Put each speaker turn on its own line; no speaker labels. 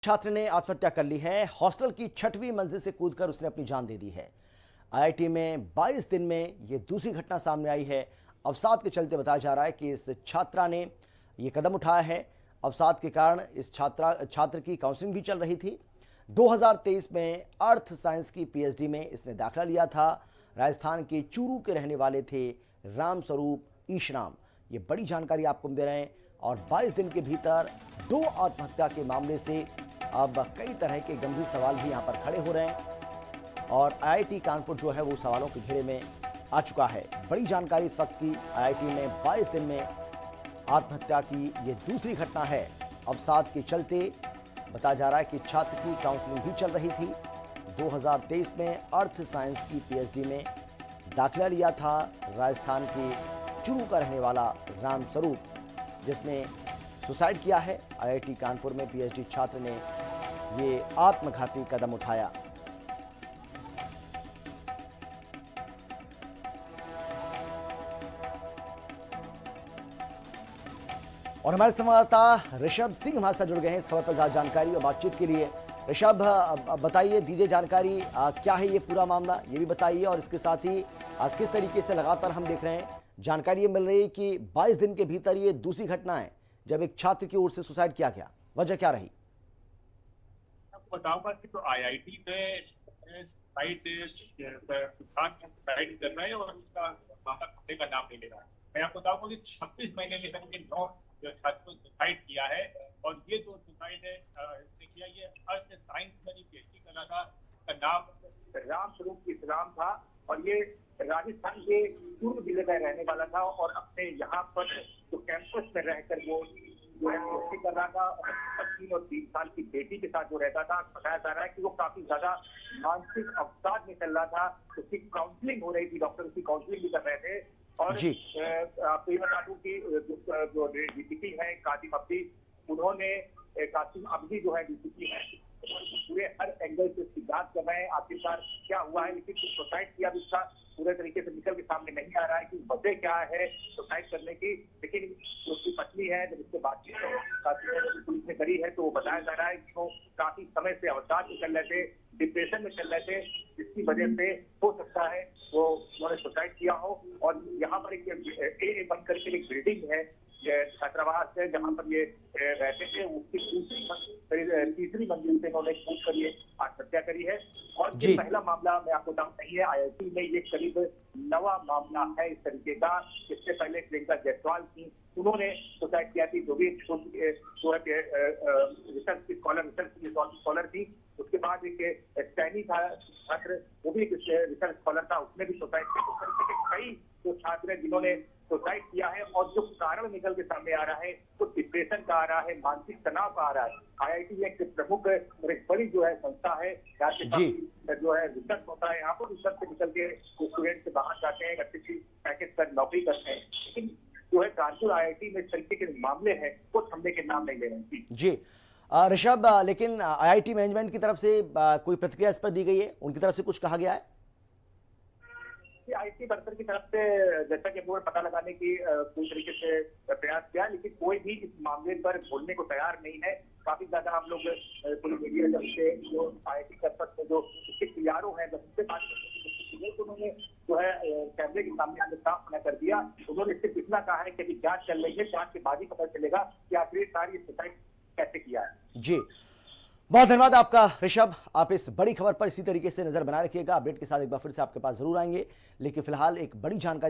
छात्र ने आत्महत्या कर ली है। हॉस्टल की 6वीं मंजिल से कूदकर उसने अपनी जान दे दी है। आईआईटी में 22 दिन में यह दूसरी घटना सामने आई है। अवसाद के चलते बताया जा रहा है कि इस छात्रा ने यह कदम उठाया है। अवसाद के कारण इस छात्र की काउंसलिंग भी चल रही थी। 2023 में अर्थ साइंस की पीएचडी में इसने दाखिला लिया था। राजस्थान के चूरू के रहने वाले थे रामस्वरूप ईशराम। ये बड़ी जानकारी आपको दे रहे हैं। और 22 दिन के भीतर 2 आत्महत्या के मामले से अब कई तरह के गंभीर सवाल भी यहाँ पर खड़े हो रहे हैं और आईआईटी कानपुर जो है वो सवालों के घेरे में आ चुका है। बड़ी जानकारी इस वक्त की, आईआईटी में 22 दिन में आत्महत्या की ये दूसरी घटना है। अवसाद के चलते बताया जा रहा है कि छात्र की काउंसलिंग भी चल रही थी। 2023 में अर्थ साइंस की पीएचडी में दाखिला लिया था राजस्थान के चूरू का रहने वाला रामस्वरूप, जिसने सुसाइड किया है। आईआईटी कानपुर में पीएचडी छात्र ने ये आत्मघाती कदम उठाया। और हमारे संवाददाता ऋषभ सिंह हमारे साथ जुड़ गए हैं इस खबर पर ज्यादा जानकारी और बातचीत के लिए। ऋषभ, बताइए, दीजिए जानकारी, क्या है ये पूरा मामला, ये भी बताइए। और इसके साथ ही किस तरीके से लगातार हम देख रहे हैं जानकारी ये मिल रही है कि 22 दिन के भीतर ये दूसरी घटना है जब एक छात्र की ओर से सुसाइड किया गया। वजह क्या रही?
आपको बताऊंगा कि तो आईआईटी में सुसाइड कर रहा है और उसका मामला खुलने का नाम नहीं ले रहा है। मैं आपको बताऊंगा कि 26 महीने में इन्होंने 9 छात्रों को सुसाइड किया है। और ये जो सुसाइड है इसने किया, ये अर्थ साइंस में पीएचडी कर रहा था। उसका नाम रामस्वरूप ईशराम था और ये राजस्थान के चूरू जिले में रहने वाला था और अपने यहाँ पर जो कैंपस में रहकर वो जो है पीएचडी कर रहा था। 3 और 3 साल की बेटी के साथ जो रहता था। बताया जा रहा है कि वो काफी ज्यादा मानसिक अवसाद में चल रहा था। उसकी काउंसलिंग हो रही थी, डॉक्टर उसकी काउंसलिंग भी कर रहे थे। और आपको ये बता दूं कि जो डीसीपी है कासिम अब्दी, उन्होंने कासिम अब्दी जो है डीसीपी है, पूरे हर एंगल से उसकी जांच कर रहे हैं आखिरकार क्या हुआ है। लेकिन सुसाइड किया भी उसका पूरे तरीके से निकल के सामने नहीं आ रहा है कि वजह क्या है सुसाइड करने की। लेकिन उसकी पत्नी है, जब उससे बातचीत पुलिस ने करी है तो वो बताया जा रहा है कि वो काफी समय से अवसाद में चल रहे थे, डिप्रेशन में चल रहे थे, जिसकी वजह से हो सकता है वो उन्होंने सुसाइड किया हो। और यहाँ पर एक ए बन करके एक बिल्डिंग है छात्रावास है जहाँ पर ये रहते थे, उसकी तीसरी मंजिल से उन्होंने कूद कर ये आत्महत्या करी है। और ये पहला मामला मैं आपको बताऊं नहीं है, आईआईटी में ये करीब 9वां मामला है इस तरीके का। इससे पहले प्रियंका जायसवाल थी, उन्होंने सुसाइड किया थी, जो भी जो है रिसर्च स्कॉलर थी। उसके बाद एक सैनी था छात्र, वो भी रिसर्च स्कॉलर था, उसने भी सुसाइड किया। इस तरीके के कई जो छात्र हैं जिन्होंने सुसाइड किया है और जो कारण निकल के सामने आ रहा है वो डिप्रेशन का आ रहा है, मानसिक तनाव का आ रहा है। आईआईटी में एक प्रमुख और एक बड़ी जो है संस्था है, यहाँ से जो है रिसर्च होता है, यहाँ पर रिसर्च से निकल के स्टूडेंट से बाहर जाते हैं, अच्छी अच्छी पैकेज पर नौकरी करते हैं। लेकिन जो है कानपुर आईआईटी में इस तरीके के मामले हैं वो थमने के नाम नहीं ले रहे हैं।
जी ऋषभ, लेकिन आईआईटी मैनेजमेंट की तरफ से कोई प्रतिक्रिया इस पर दी गई है? उनकी तरफ से कुछ कहा गया है?
आईआईटी वर्कर की तरफ से जैसा कि वो पता लगाने की पूरी तरीके से प्रयास किया, लेकिन कोई भी इस मामले पर बोलने को तैयार नहीं है। काफी ज्यादा हम लोग पूरी मीडिया जब से जो आईआईटी कैंपस में जो इसके तैयारों हैं जब से बात करते तो उन्होंने जो है कैमरे के सामने आगे साफ मना कर दिया। उन्होंने इससे इतना कहा है कि अभी जांच चल रही है, जांच के बाद ही पता चलेगा कि आखिरकार ये सुसाइड कैसे किया है।
जी, बहुत धन्यवाद आपका ऋषभ। आप इस बड़ी खबर पर इसी तरीके से नजर बनाए रखिएगा। अपडेट के साथ एक बार फिर से आपके पास जरूर आएंगे, लेकिन फिलहाल एक बड़ी जानकारी